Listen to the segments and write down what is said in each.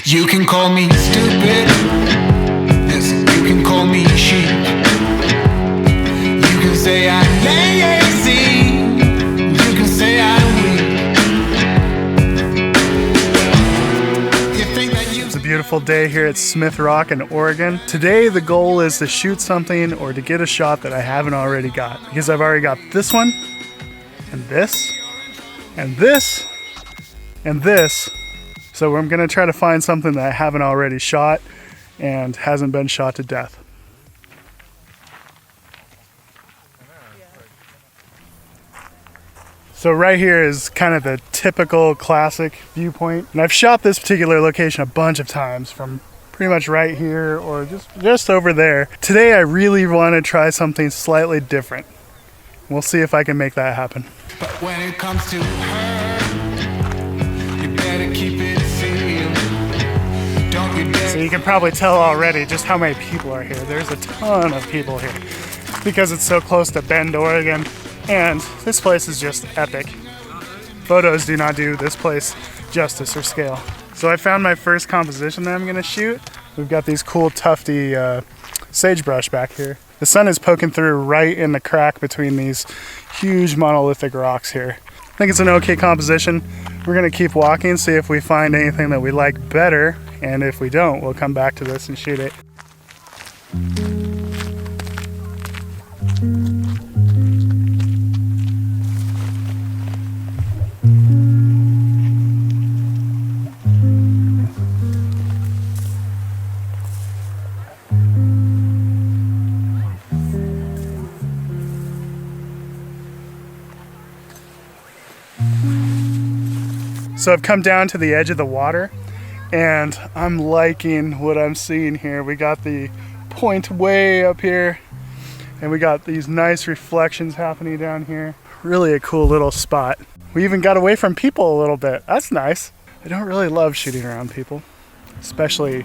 You can call me stupid, yes, you can call me sheep. You can say I'm lazy, you can say I'm weak. It's a beautiful day here at Smith Rock in Oregon. Today the goal is to shoot something or to get a shot that I haven't already got, because I've already got this one, and this, and this, and this. So I'm gonna try to find something that I haven't already shot and hasn't been shot to death. So right here is kind of the typical classic viewpoint. And I've shot this particular location a bunch of times, from pretty much right here or just over there. Today I really want to try something slightly different. We'll see if I can make that happen. But when it comes to her, you better keep it sealed. Don't you dare. So you can probably tell already just how many people are here. There's a ton of people here because it's so close to Bend, Oregon, and this place is just epic. Photos do not do this place justice or scale. So I found my first composition that I'm gonna shoot. We've got these cool tufty sagebrush back here. The sun is poking through right in the crack between these huge monolithic rocks here. I think it's an okay composition. We're gonna keep walking, see if we find anything that we like better, and if we don't, we'll come back to this and shoot it. So I've come down to the edge of the water and I'm liking what I'm seeing here. We got the point way up here and we got these nice reflections happening down here. Really a cool little spot. We even got away from people a little bit. That's nice. I don't really love shooting around people, especially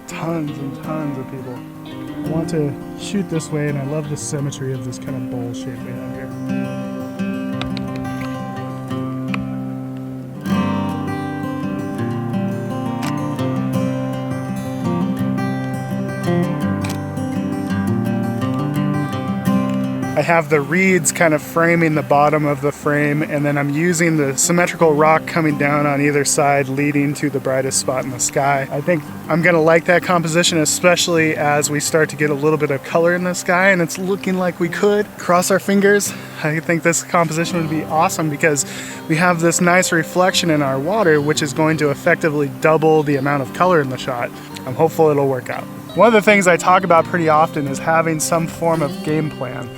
tons and tons of people. I want to shoot this way and I love the symmetry of this kind of bowl shape we have here. I have the reeds kind of framing the bottom of the frame, and then I'm using the symmetrical rock coming down on either side, leading to the brightest spot in the sky. I think I'm gonna like that composition, especially as we start to get a little bit of color in the sky, and it's looking like we could. Cross our fingers. I think this composition would be awesome because we have this nice reflection in our water, which is going to effectively double the amount of color in the shot. I'm hopeful it'll work out. One of the things I talk about pretty often is having some form of game plan.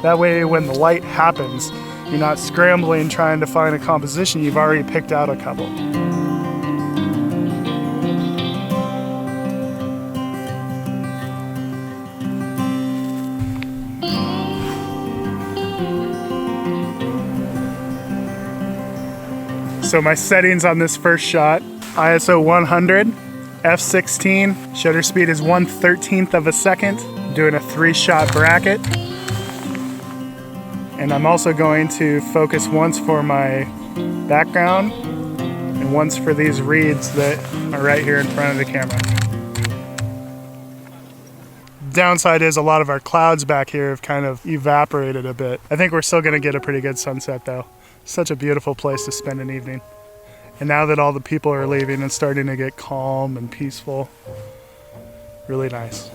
That way, when the light happens, you're not scrambling trying to find a composition, you've already picked out a couple. So my settings on this first shot, ISO 100, f16, shutter speed is 1/13 of a second, I'm doing a 3-shot bracket. And I'm also going to focus once for my background and once for these reeds that are right here in front of the camera. Downside is a lot of our clouds back here have kind of evaporated a bit. I think we're still gonna get a pretty good sunset though. Such a beautiful place to spend an evening. And now that all the people are leaving, it's starting to get calm and peaceful. Really nice.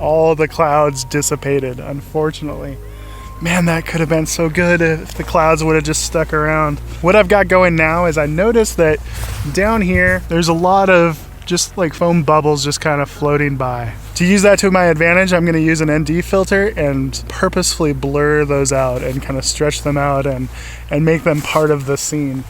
All the clouds dissipated, unfortunately. Man, that could have been so good if the clouds would have just stuck around. What I've got going now is I noticed that down here, there's a lot of just like foam bubbles just kind of floating by. To use that to my advantage, I'm gonna use an ND filter and purposefully blur those out and kind of stretch them out and make them part of the scene.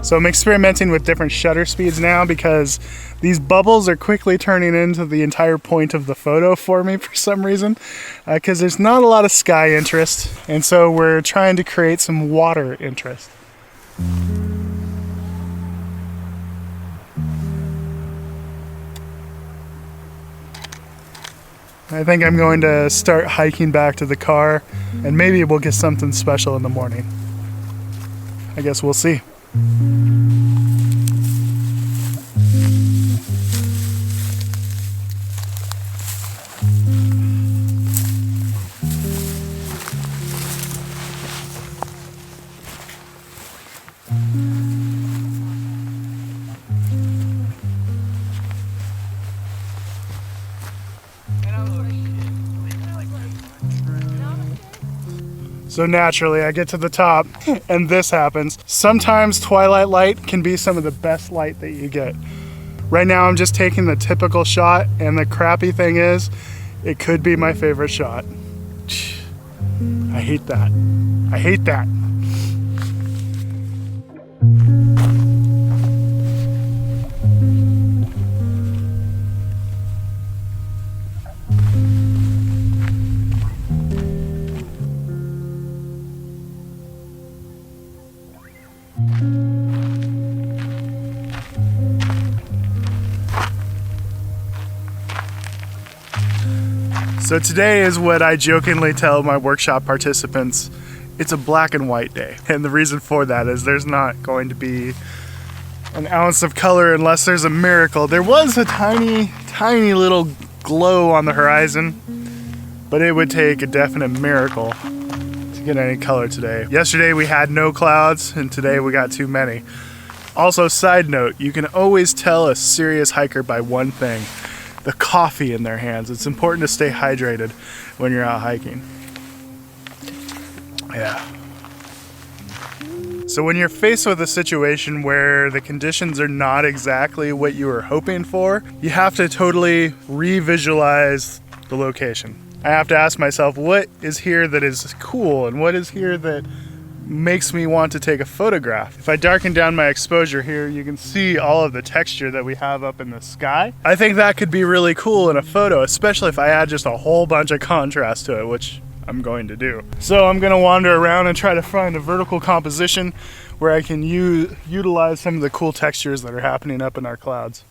So I'm experimenting with different shutter speeds now because these bubbles are quickly turning into the entire point of the photo for me for some reason, because there's not a lot of sky interest, and so we're trying to create some water interest. I think I'm going to start hiking back to the car, and maybe we'll get something special in the morning. I guess we'll see. So naturally, I get to the top and this happens. Sometimes twilight light can be some of the best light that you get. Right now, I'm just taking the typical shot, and the crappy thing is, it could be my favorite shot. I hate that. I hate that. So today is what I jokingly tell my workshop participants, it's a black and white day. And the reason for that is there's not going to be an ounce of color unless there's a miracle. There was a tiny, tiny little glow on the horizon, but it would take a definite miracle to get any color today. Yesterday we had no clouds, and today we got too many. Also, side note, you can always tell a serious hiker by one thing: the coffee in their hands. It's important to stay hydrated when you're out hiking. Yeah. So when you're faced with a situation where the conditions are not exactly what you were hoping for, you have to totally re-visualize the location. I have to ask myself, what is here that is cool, and what is here that makes me want to take a photograph? If I darken down my exposure here, you can see all of the texture that we have up in the sky. I think that could be really cool in a photo, especially if I add just a whole bunch of contrast to it, which I'm going to do. So I'm going to wander around and try to find a vertical composition where I can utilize some of the cool textures that are happening up in our clouds.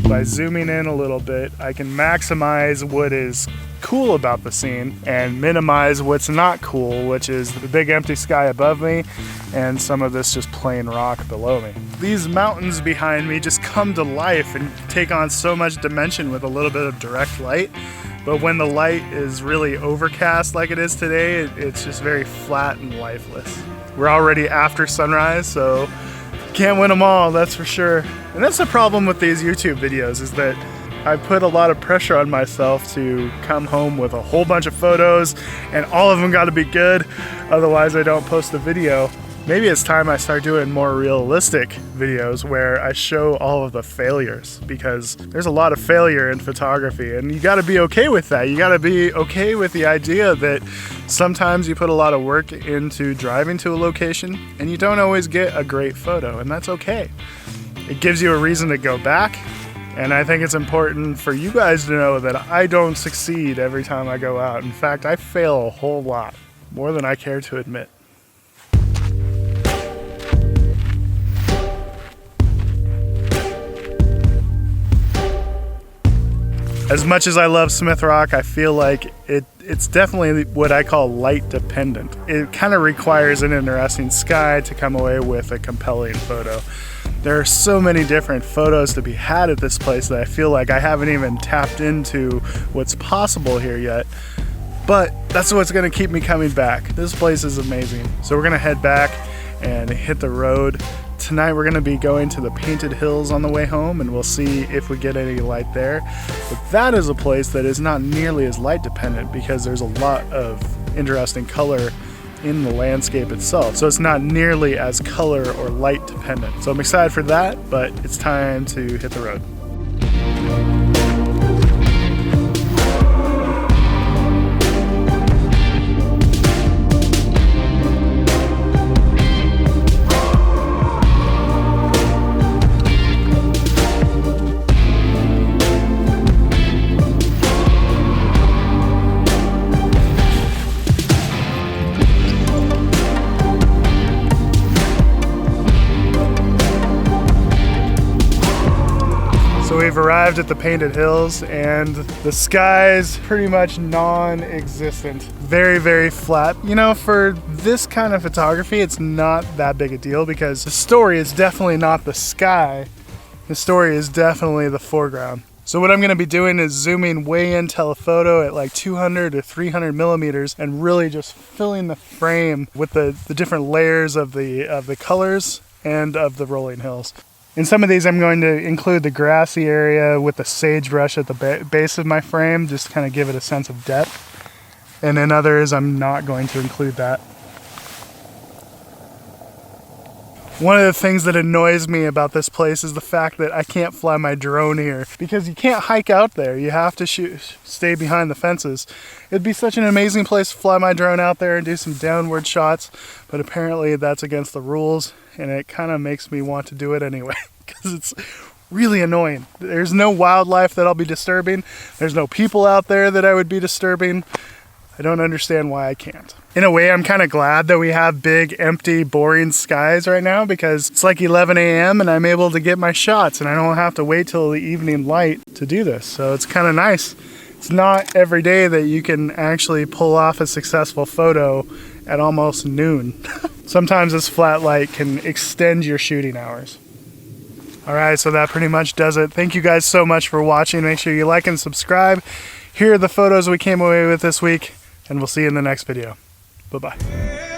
By zooming in a little bit, I can maximize what is cool about the scene and minimize what's not cool, which is the big empty sky above me and some of this just plain rock below me. These mountains behind me just come to life and take on so much dimension with a little bit of direct light. But when the light is really overcast like it is today, it's just very flat and lifeless. We're already after sunrise, so can't win them all, that's for sure. And that's the problem with these YouTube videos, is that I put a lot of pressure on myself to come home with a whole bunch of photos, and all of them got to be good, otherwise I don't post the video. Maybe it's time I start doing more realistic videos where I show all of the failures, because there's a lot of failure in photography, and you got to be okay with that. You got to be okay with the idea that sometimes you put a lot of work into driving to a location and you don't always get a great photo, and that's okay. It gives you a reason to go back, and I think it's important for you guys to know that I don't succeed every time I go out. In fact, I fail a whole lot, more than I care to admit. As much as I love Smith Rock, I feel like it's definitely what I call light dependent. It kind of requires an interesting sky to come away with a compelling photo. There are so many different photos to be had at this place that I feel like I haven't even tapped into what's possible here yet. But that's what's gonna keep me coming back. This place is amazing. So we're gonna head back and hit the road. Tonight we're gonna be going to the Painted Hills on the way home, and we'll see if we get any light there. But that is a place that is not nearly as light dependent, because there's a lot of interesting color in the landscape itself. So it's not nearly as color or light dependent. So I'm excited for that, but it's time to hit the road. we've arrived at the Painted Hills and the sky's pretty much non-existent. Very, very flat. You know, for this kind of photography, it's not that big a deal because the story is definitely not the sky. The story is definitely the foreground. So what I'm going to be doing is zooming way in telephoto at like 200 to 300 millimeters and really just filling the frame with the different layers of the colors and of the rolling hills. In some of these I'm going to include the grassy area with the sagebrush at the base of my frame, just to kind of give it a sense of depth. And in others I'm not going to include that. One of the things that annoys me about this place is the fact that I can't fly my drone here because you can't hike out there. You have to stay behind the fences. It'd be such an amazing place to fly my drone out there and do some downward shots, but apparently that's against the rules and it kind of makes me want to do it anyway because it's really annoying. There's no wildlife that I'll be disturbing. There's no people out there that I would be disturbing. I don't understand why I can't. In a way, I'm kind of glad that we have big, empty, boring skies right now because it's like 11 a.m. and I'm able to get my shots and I don't have to wait till the evening light to do this. So it's kind of nice. It's not every day that you can actually pull off a successful photo at almost noon. Sometimes this flat light can extend your shooting hours. All right, so that pretty much does it. Thank you guys so much for watching. Make sure you like and subscribe. Here are the photos we came away with this week, and we'll see you in the next video. Bye-bye.